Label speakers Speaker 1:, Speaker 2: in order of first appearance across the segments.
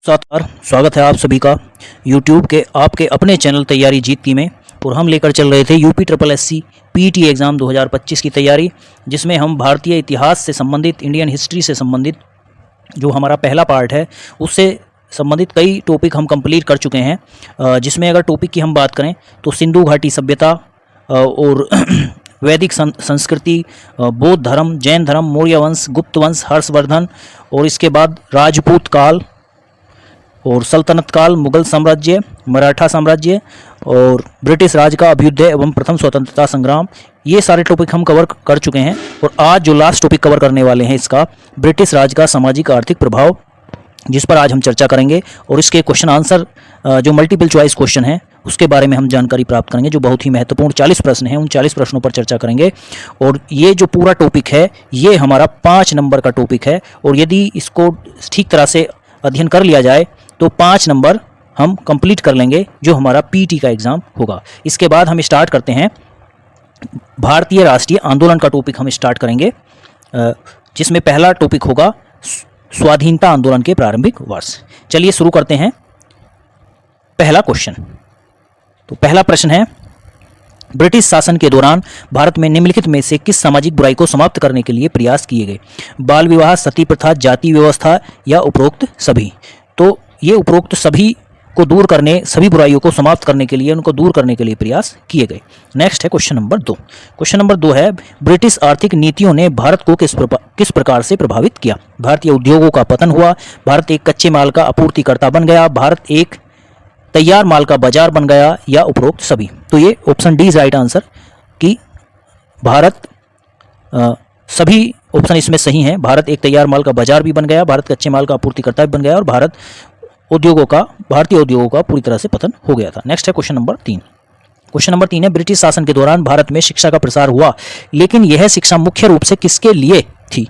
Speaker 1: स्वागत है आप सभी का YouTube के आपके अपने चैनल तैयारी जीतती में। और हम लेकर चल रहे थे UP triple SC PT exam 2025 की तैयारी, जिसमें हम भारतीय इतिहास से संबंधित, इंडियन हिस्ट्री से संबंधित जो हमारा पहला पार्ट है उससे संबंधित कई टॉपिक हम कंप्लीट कर चुके हैं। जिसमें अगर टॉपिक की हम बात करें तो सिंधु घाटी सभ्यता और वैदिक संस्कृति, बौद्ध धर्म, जैन धर्म, मौर्य वंश, गुप्त वंश, हर्षवर्धन, और इसके बाद राजपूत काल और सल्तनत काल, मुगल साम्राज्य, मराठा साम्राज्य और ब्रिटिश राज का अभ्युदय एवं प्रथम स्वतंत्रता संग्राम, ये सारे टॉपिक हम कवर कर चुके हैं। और आज जो लास्ट टॉपिक कवर करने वाले हैं इसका ब्रिटिश राज का सामाजिक आर्थिक प्रभाव, जिस पर आज हम चर्चा करेंगे। और इसके क्वेश्चन आंसर जो मल्टीपल चॉइस क्वेश्चन है उसके बारे में हम जानकारी प्राप्त करेंगे, जो बहुत ही महत्वपूर्ण 40 प्रश्न हैं, उन 40 प्रश्नों पर चर्चा करेंगे। और ये जो पूरा टॉपिक है ये हमारा 5 नंबर का टॉपिक है, और यदि इसको ठीक तरह से अध्ययन कर लिया जाए तो 5 नंबर हम कंप्लीट कर लेंगे, जो हमारा पीटी का एग्ज़ाम होगा। इसके बाद हम स्टार्ट करते हैं भारतीय राष्ट्रीय आंदोलन का टॉपिक हम स्टार्ट करेंगे, जिसमें पहला टॉपिक होगा स्वाधीनता आंदोलन के प्रारंभिक वर्ष। चलिए शुरू करते हैं पहला क्वेश्चन। तो पहला प्रश्न है, ब्रिटिश शासन के दौरान भारत में निम्नलिखित में से किस सामाजिक बुराई को समाप्त करने के लिए प्रयास किए गए? बाल विवाह, सती प्रथा, जाति व्यवस्था या उपरोक्त सभी? तो ये उपरोक्त सभी को दूर करने, सभी बुराइयों को समाप्त करने के लिए, उनको दूर करने के लिए प्रयास किए गए। नेक्स्ट है क्वेश्चन नंबर 2। क्वेश्चन नंबर 2 है, ब्रिटिश आर्थिक नीतियों ने भारत को किस प्रकार से प्रभावित किया? भारतीय उद्योगों का पतन हुआ, भारत एक कच्चे माल का आपूर्तिकर्ता बन गया, भारत एक तैयार माल का बाजार बन गया, या उपरोक्त सभी? तो ये option D is right answer कि भारत, सभी ऑप्शन इसमें सही हैं। भारत एक तैयार माल का बाजार भी बन गया, भारत कच्चे माल का आपूर्तिकर्ता भी बन गया, और भारतीय उद्योगों का पूरी तरह से पतन हो गया था। नेक्स्ट है क्वेश्चन नंबर 3। क्वेश्चन नंबर 3 है, ब्रिटिश शासन के दौरान भारत में शिक्षा का प्रसार हुआ, लेकिन यह शिक्षा मुख्य रूप से किसके लिए थी?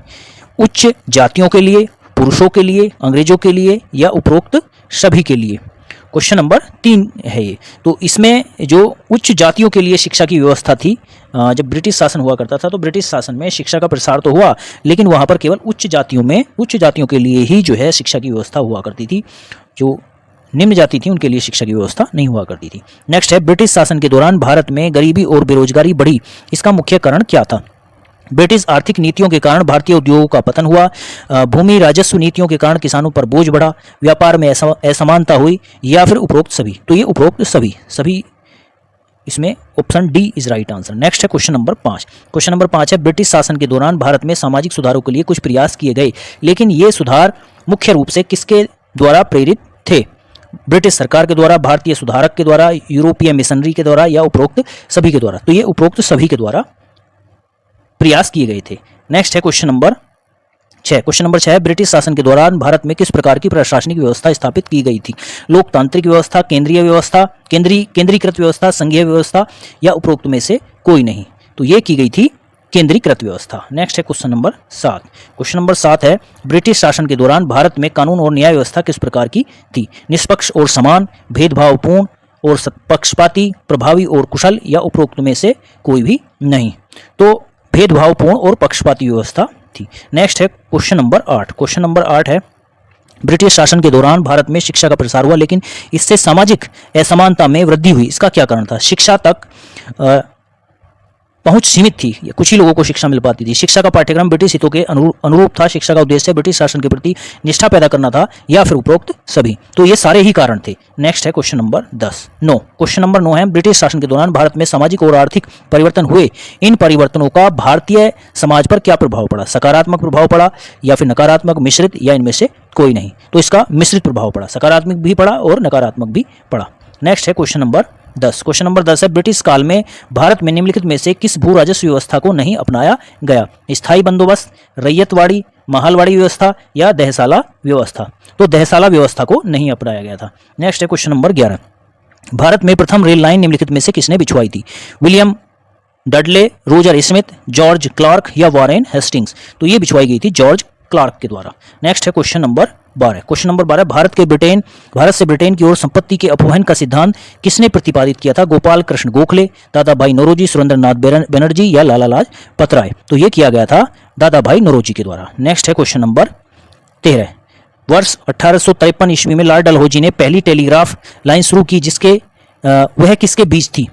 Speaker 1: उच्च जातियों के लिए, पुरुषों के लिए, अंग्रेजों के लिए, या उपरोक्त सभी के लिए? क्वेश्चन नंबर 3 है ये। तो इसमें जो उच्च जातियों के लिए शिक्षा की व्यवस्था थी, जब ब्रिटिश शासन हुआ करता था तो ब्रिटिश शासन में शिक्षा का प्रसार तो हुआ, लेकिन वहाँ पर केवल उच्च जातियों के लिए ही जो है शिक्षा की व्यवस्था हुआ करती थी। जो निम्न जाति थी उनके लिए शिक्षा की व्यवस्था नहीं हुआ करती थी। नेक्स्ट है, ब्रिटिश शासन के दौरान भारत में गरीबी और बेरोजगारी बढ़ी, इसका मुख्य कारण क्या था? ब्रिटिश आर्थिक नीतियों के कारण भारतीय उद्योगों का पतन हुआ, भूमि राजस्व नीतियों के कारण किसानों पर बोझ बढ़ा, व्यापार में असमानता हुई, या फिर उपरोक्त सभी? तो ये उपरोक्त सभी इसमें option D is right answer. Next है क्वेश्चन नंबर 5। क्वेश्चन नंबर 5 है, ब्रिटिश शासन के दौरान भारत में सामाजिक सुधारों के लिए कुछ प्रयास किए गए, लेकिन ये सुधार मुख्य रूप से किसके द्वारा प्रेरित थे? ब्रिटिश सरकार के द्वारा, भारतीय सुधारक के द्वारा, यूरोपीय मिशनरी के द्वारा, या उपरोक्त सभी के द्वारा? तो ये उपरोक्त सभी के द्वारा प्रयास किए गए थे। नेक्स्ट है क्वेश्चन नंबर 6। क्वेश्चन नंबर 6 है, ब्रिटिश शासन के दौरान भारत में किस प्रकार की प्रशासनिक व्यवस्था स्थापित की गई थी? लोकतांत्रिक व्यवस्था, केंद्रीय व्यवस्था, केंद्रीकृत व्यवस्था, संघीय व्यवस्था, या उपरोक्त में से कोई नहीं? तो ये की गई थी केंद्रीकृत व्यवस्था। नेक्स्ट है क्वेश्चन नंबर 7। क्वेश्चन नंबर 7 है, ब्रिटिश शासन के दौरान भारत में कानून और न्याय व्यवस्था किस प्रकार की थी? निष्पक्ष और समान, भेदभावपूर्ण और पक्षपाती, प्रभावी और कुशल, या उपरोक्त में से कोई भी नहीं? तो भेदभावपूर्ण और पक्षपाती व्यवस्था थी। नेक्स्ट है क्वेश्चन नंबर 8। क्वेश्चन नंबर 8 है, ब्रिटिश शासन के दौरान भारत में शिक्षा का प्रसार हुआ, लेकिन इससे सामाजिक असमानता में वृद्धि हुई, इसका क्या कारण था? शिक्षा तक पहुंच सीमित थी, कुछ ही लोगों को शिक्षा मिल पाती थी, शिक्षा का पाठ्यक्रम ब्रिटिश हितों के अनुरूप था, शिक्षा का उद्देश्य ब्रिटिश शासन के प्रति निष्ठा पैदा करना था, या फिर उपरोक्त सभी? तो ये सारे ही कारण थे। नेक्स्ट है क्वेश्चन नंबर 9। क्वेश्चन नंबर 9 है, ब्रिटिश शासन के दौरान भारत में सामाजिक और आर्थिक परिवर्तन हुए, इन परिवर्तनों का भारतीय समाज पर क्या प्रभाव पड़ा? सकारात्मक प्रभाव पड़ा, या फिर नकारात्मक, मिश्रित, या इनमें से कोई नहीं? तो इसका मिश्रित प्रभाव पड़ा, सकारात्मक भी पड़ा और नकारात्मक भी पड़ा। नेक्स्ट है क्वेश्चन नंबर 10। क्वेश्चन नंबर 10 है, ब्रिटिश काल में भारत में निम्नलिखित में से किस भू राजस्व व्यवस्था को नहीं अपनाया गया? स्थायी बंदोबस्त, रैयतवाड़ी, महालवाड़ी व्यवस्था, या दहसाला व्यवस्था? तो दहसाला व्यवस्था को नहीं अपनाया गया था। नेक्स्ट है क्वेश्चन नंबर 11। भारत में प्रथम रेल लाइन निम्नलिखित में से किसने बिछवाई थी? William Dudley, Roger Smith, George Clarke, या वॉरेन हेस्टिंग्स? तो ये बिछवाई गई थी जॉर्ज क्लार्क के द्वारा। नेक्स्ट है question number 12। Question number 12, Bharat से ब्रिटेन की ओर संपत्ति के अपहरण का सिद्धांत किसने प्रतिपादित किया था? गोपाल कृष्ण गोखले, दादा भाई नौरोजी, सुरेंद्रनाथ बनर्जी, या लाला लाजपत राय? तो ये किया गया था दादा भाई नौरोजी के द्वारा। नेक्स्ट है क्वेश्चन नंबर 13। वर्ष 1853 ईस्वी में लॉर्ड डलहौजी ने पहली टेलीग्राफ लाइन शुरू की, वह किसके बीच थी?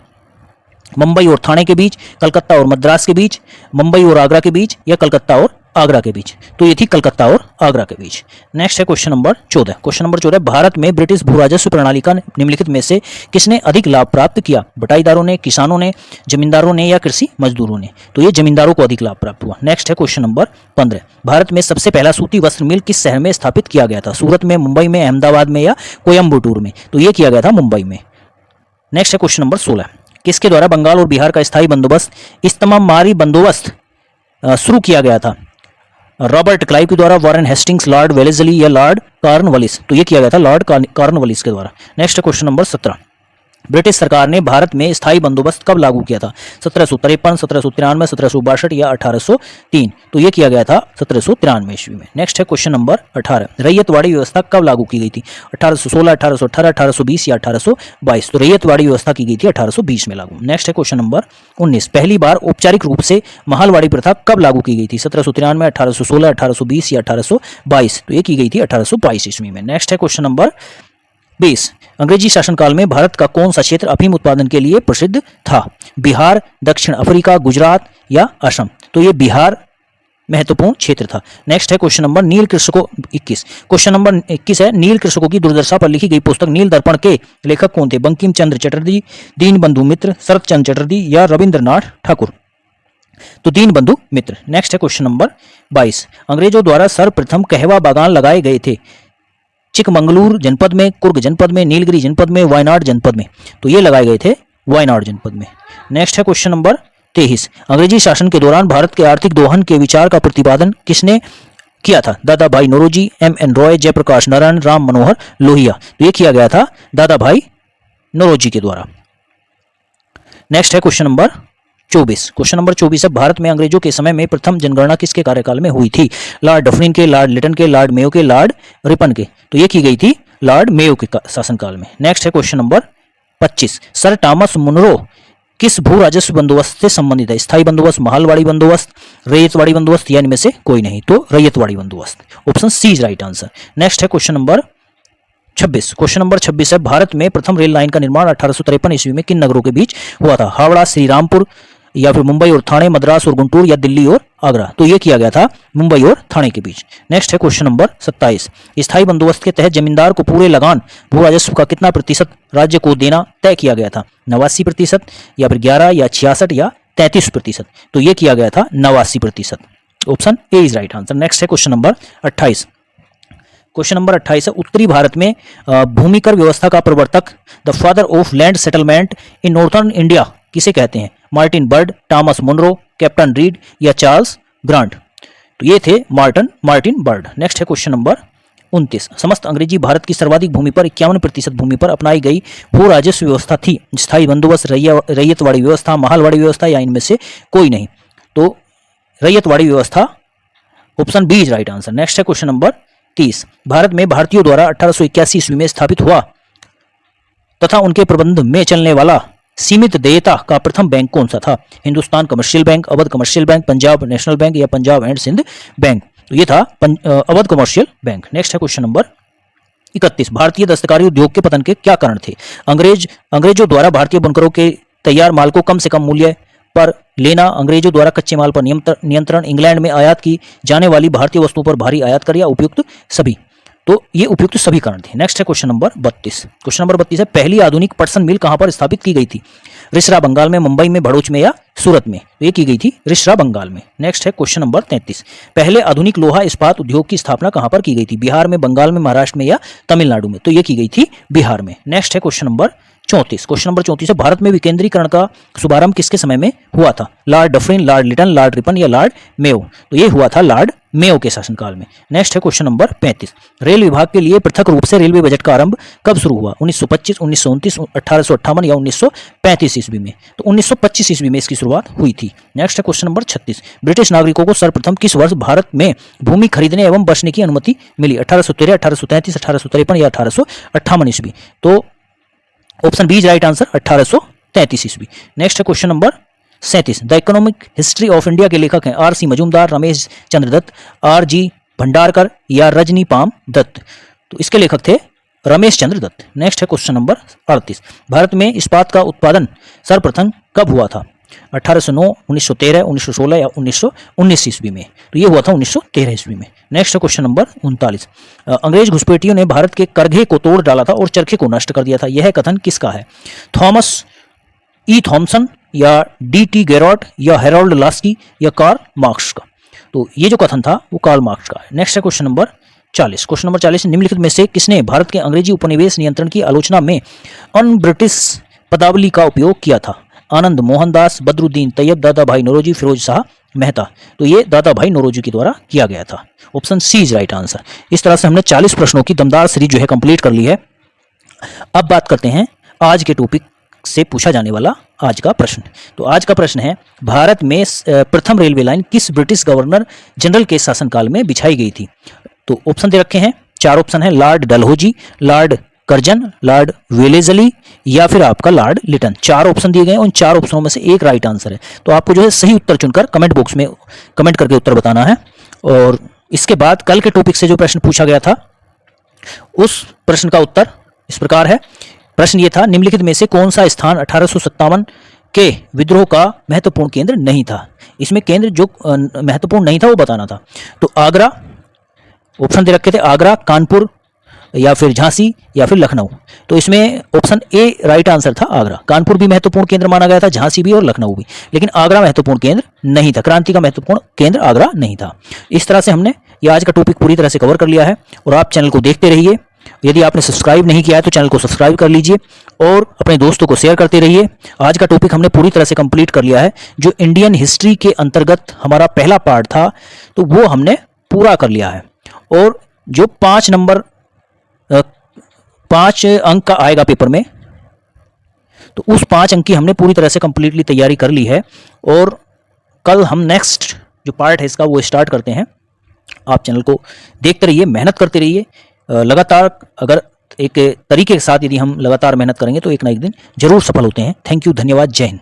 Speaker 1: मुंबई और थाने के बीच, कलकत्ता और मद्रास के बीच, मुंबई और आगरा के बीच, या कलकत्ता और आगरा के बीच? तो ये थी कलकत्ता और आगरा के बीच। नेक्स्ट है question number 14। Question number 14, Bharat में ब्रिटिश भू राजस्व प्रणाली का निम्नलिखित में से किसने अधिक लाभ प्राप्त किया? बटाईदारों ने, किसानों ने, जमींदारों ने, या कृषि मजदूरों ने? तो ये जमींदारों को अधिक लाभ प्राप्त हुआ। नेक्स्ट है क्वेश्चन नंबर 15, भारत में सबसे पहला सूती वस्त्र मिल किस शहर में स्थापित किया गया था? सूरत में, मुंबई में, अहमदाबाद में, या कोयम्बटूर में? तो ये किया गया था मुंबई में। नेक्स्ट है क्वेश्चन नंबर 16, किसके द्वारा बंगाल और बिहार का स्थायी बंदोबस्त इस्तेमामारी बंदोबस्त शुरू किया गया था? रॉबर्ट क्लाइव के द्वारा, वॉरेन हेस्टिंग्स, लॉर्ड वेलेस्ली, या लॉर्ड कॉर्नवालिस? तो ये किया गया था लॉर्ड कॉर्नवालिस के द्वारा। नेक्स्ट क्वेश्चन नंबर 17, ब्रिटिश सरकार ने भारत में स्थायी बंदोबस्त कब लागू किया था? 1753, 1793, 1762 या 1803? तो ये किया गया था 1793 ईस्वी में। नेक्स्ट है क्वेश्चन नंबर 18, रैयतवाड़ी व्यवस्था कब लागू की गई थी? 1816, 1818, 1820 या 1822? तो रैयतवाड़ी व्यवस्था की गई थी 1820 में लागू। नेक्स्ट है क्वेश्चन नंबर 19, पहली बार औपचारिक रूप से महालवाड़ी प्रथा कब लागू की गई थी? 1793, 1816, 1820 या 1822? तो ये की गई थी 1822 ईस्वी में। नेक्स्ट है क्वेश्चन नंबर 20, अंग्रेजी शासनकाल में भारत का कौन सा क्षेत्र अफीम उत्पादन के लिए प्रसिद्ध था? बिहार, दक्षिण अफ्रीका, गुजरात या असम? तो ये बिहार महत्वपूर्ण क्षेत्र था। नेक्स्ट है क्वेश्चन नंबर नील कृषकों 21। क्वेश्चन नंबर 21 है, नील कृषकों की दुर्दशा पर लिखी गई पुस्तक नील दर्पण के लेखक कौन थे? बंकिम चंद्र चटर्जी, दीनबंधु मित्र, शरत चंद्र चटर्जी, या रविंद्रनाथ ठाकुर? तो दीनबंधु मित्र। नेक्स्ट है क्वेश्चन नंबर 22, अंग्रेजों द्वारा सर्वप्रथम कहवा बागान लगाए गए थे? चिकमंगलूर जनपद में, कुर्ग जनपद में, नीलगिरी जनपद में, वायनाड जनपद में? तो ये लगाए गए थे वायनाड जनपद में। नेक्स्ट है क्वेश्चन नंबर 23, अंग्रेजी शासन के दौरान भारत के आर्थिक दोहन के विचार का प्रतिपादन किसने किया था? दादा भाई नौरोजी, एम.एन. रॉय, जयप्रकाश नारायण, राम मनोहर लोहिया? तो ये किया गया था दादा भाई नौरोजी के द्वारा। नेक्स्ट है क्वेश्चन नंबर 24। क्वेश्चन नंबर 24 है, भारत में अंग्रेजों के समय में प्रथम जनगणना किसके कार्यकाल में हुई थी? लॉर्ड डफरिन के, लॉर्ड लिटन के, लॉर्ड मेयो के, लॉर्ड रिपन के? तो ये की गई थी लॉर्ड मेयो के शासनकाल में। नेक्स्ट है question number 25, sir Thomas Munro किस भू राजस्व बंदोबस्त से संबंधित है? स्थायी बंदोबस्त, महालवाड़ी बंदोबस्त, रैयतवाड़ी बंदोबस्त, या इनमें से कोई नहीं? तो रैयतवाड़ी बंदोबस्त, option C is right answer. Next है क्वेश्चन नंबर 26। क्वेश्चन नंबर 26 है, भारत में प्रथम रेल लाइन का निर्माण 1853 ईस्वी में किन नगरों के बीच हुआ था? हावड़ा, श्रीरामपुर, या फिर मुंबई और थाने, मद्रास और गुंटूर, या दिल्ली और आगरा? तो ये किया गया था मुंबई और थाने के बीच। नेक्स्ट है क्वेश्चन नंबर 27, स्थायी बंदोबस्त के तहत जमींदार को पूरे लगान भू राजस्व का कितना प्रतिशत राज्य को देना तय किया गया था? 89%, या फिर 11, या 66, या 33%? तो ये किया गया था 89%, option A is right answer. Next है क्वेश्चन नंबर 28। क्वेश्चन नंबर 28 है, उत्तरी भारत में भूमिकर व्यवस्था का प्रवर्तक, the father of land settlement in northern India किसे कहते हैं? Martin Bird, Thomas Munro, captain Reid, या चार्ल्स ग्रांट? तो ये थे मार्टिन बर्ड। नेक्स्ट है क्वेश्चन नंबर 29, समस्त अंग्रेजी भारत की सर्वाधिक भूमि पर 51% भूमि पर अपनाई गई भू राजस्व व्यवस्था थी? स्थायी बंदोबस्त, रैयतवाड़ी व्यवस्था, महालवाड़ी व्यवस्था, या इनमें से कोई नहीं? तो रैयतवाड़ी व्यवस्था, option B is right answer. Next है क्वेश्चन नंबर 30, भारत में भारतीयों द्वारा 1881 ईस्वी में स्थापित हुआ तथा उनके प्रबंध में चलने वाला सीमित देयता का प्रथम बैंक कौन सा था? Hindustan commercial bank, Awadh commercial bank, Punjab national bank, या पंजाब एंड सिंध बैंक? तो ये था अवध कमर्शियल बैंक। नेक्स्ट है क्वेश्चन नंबर 31, भारतीय दस्तकारी उद्योग के पतन के क्या कारण थे? अंग्रेजों द्वारा भारतीय बुनकरों के तैयार माल को कम से कम मूल्य पर लेना, अंग्रेजों द्वारा कच्चे माल पर नियंत्रण, इंग्लैंड में आयात की जाने वाली भारतीय वस्तुओं पर भारी आयात कर, या उपयुक्त सभी? तो ये उपयुक्त सभी कारण थे। नेक्स्ट है क्वेश्चन नंबर 32। क्वेश्चन नंबर 32 है, पहली आधुनिक पटसन मिल कहां पर स्थापित की गई थी? रिसरा बंगाल में, मुंबई में, भड़ोच में, या सूरत में? तो ये की गई थी रिसरा बंगाल में। नेक्स्ट है क्वेश्चन नंबर 33, पहले आधुनिक लोहा इस्पात उद्योग की स्थापना कहां पर की गई थी? बिहार में, बंगाल में, महाराष्ट्र में, या तमिलनाडु में? तो ये की गई थी बिहार में। नेक्स्ट है क्वेश्चन नंबर 34। क्वेश्चन नंबर 34 है, भारत में विकेंद्रीकरण का शुभारंभ किसके समय में हुआ था? Lord Dufferin, Lord Lytton, Lord Ripon, या लॉर्ड मेयो? तो ये हुआ था लॉर्ड मेयो के शासनकाल में। नेक्स्ट है क्वेश्चन नंबर 35, रेल विभाग के लिए पृथक रूप से रेलवे बजट का आरंभ कब शुरू हुआ? 1925, 1929, 1858, या 1935 ईस्वी में? तो 1925 ईस्वी में इसकी शुरुआत हुई थी। नेक्स्ट है क्वेश्चन नंबर 36, ब्रिटिश नागरिकों को सर्वप्रथम किस वर्ष भारत में भूमि खरीदने एवं बसने की अनुमति मिली? 1813, 1833, 1853, या 1858 ईस्वी? तो option B is right answer, 1833 ईस्वी। नेक्स्ट है question number 37, the economic history of India के लेखक हैं? R C Majumdar, Ramesh Chandra Dutt, R G Bhandarkar या रजनीपाम दत्त? तो इसके लेखक थे रमेश चंद्र दत्त। नेक्स्ट है क्वेश्चन नंबर 38। भारत में इस्पात का उत्पादन सर्वप्रथम कब हुआ था? 1809, 1913, 1916 या 1919 ईस्वी में? तो ये हुआ था 1913 ईस्वी में। नेक्स्ट है क्वेश्चन नंबर 39। अंग्रेज घुसपैठियों ने भारत के करघे को तोड़ डाला था और चरखे को नष्ट कर दिया था, यह कथन किसका है? थॉमस ई थॉमसन या डी.टी. गैरॉट या हेरोल्ड लास्की या कार्ल मार्क्स का? तो ये जो कथन था वो कार्ल मार्क्स का है। नेक्स्ट है क्वेश्चन नंबर 40। क्वेश्चन नंबर 40, निम्नलिखित में से किसने भारत के अंग्रेजी उपनिवेश नियंत्रण की आलोचना में अन ब्रिटिश पदावली का उपयोग किया था? आनंद मोहनदास, बदरुद्दीन तैयब, दादा भाई नौरोजी, फिरोज शाह मेहता? तो ये दादा भाई नौरोजी के द्वारा किया गया था। Option C is right answer. इस तरह से हमने 40 प्रश्नों की दमदार सीरीज जो है कंप्लीट कर ली है। अब बात करते हैं आज के टॉपिक से पूछा जाने वाला आज का प्रश्न। तो आज का प्रश्न है, भारत में प्रथम रेलवे लाइन किस ब्रिटिश गवर्नर जनरल के शासनकाल में बिछाई गई थी? तो ऑप्शन दे रखे हैं, 4 ऑप्शन है, Lord Dalhousie, Lord Curzon, Lord Wellesley या फिर आपका लॉर्ड लिटन। 4 ऑप्शन दिए गए, उन 4 ऑप्शनों में से एक राइट आंसर है। तो आपको जो है सही उत्तर चुनकर कमेंट बॉक्स में कमेंट करके उत्तर बताना है। और इसके बाद कल के टॉपिक से जो प्रश्न पूछा गया था उस प्रश्न का उत्तर इस प्रकार है। प्रश्न ये था, निम्नलिखित में से कौन सा स्थान 1857 के विद्रोह का महत्वपूर्ण केंद्र नहीं था? इसमें केंद्र जो महत्वपूर्ण नहीं था वो बताना था। तो आगरा, ऑप्शन दे रखे थे, आगरा, कानपुर या फिर झांसी या फिर लखनऊ। तो इसमें ऑप्शन ए राइट आंसर था, आगरा। कानपुर भी महत्वपूर्ण केंद्र माना गया था, झांसी भी और लखनऊ भी, लेकिन आगरा महत्वपूर्ण केंद्र नहीं था। क्रांति का महत्वपूर्ण केंद्र आगरा नहीं था। इस तरह से हमने ये आज का टॉपिक पूरी तरह से कवर कर लिया है। और आप चैनल को देखते रहिए। यदि आपने सब्सक्राइब नहीं किया है तो चैनल को सब्सक्राइब कर लीजिए और अपने दोस्तों को शेयर करते रहिए। आज का टॉपिक हमने पूरी तरह से कंप्लीट कर लिया है। जो इंडियन हिस्ट्री के अंतर्गत हमारा पहला पार्ट था तो वो हमने पूरा कर लिया है। और जो 5 अंक का आएगा पेपर में, तो उस 5 अंक की हमने पूरी तरह से कंप्लीटली तैयारी कर ली है। और कल हम नेक्स्ट जो पार्ट है इसका वो स्टार्ट करते हैं। आप चैनल को देखते रहिए, मेहनत करते रहिए लगातार। अगर एक तरीके के साथ यदि हम लगातार मेहनत करेंगे तो एक ना एक दिन जरूर सफल होते हैं। थैंक यू, धन्यवाद, जय हिंद।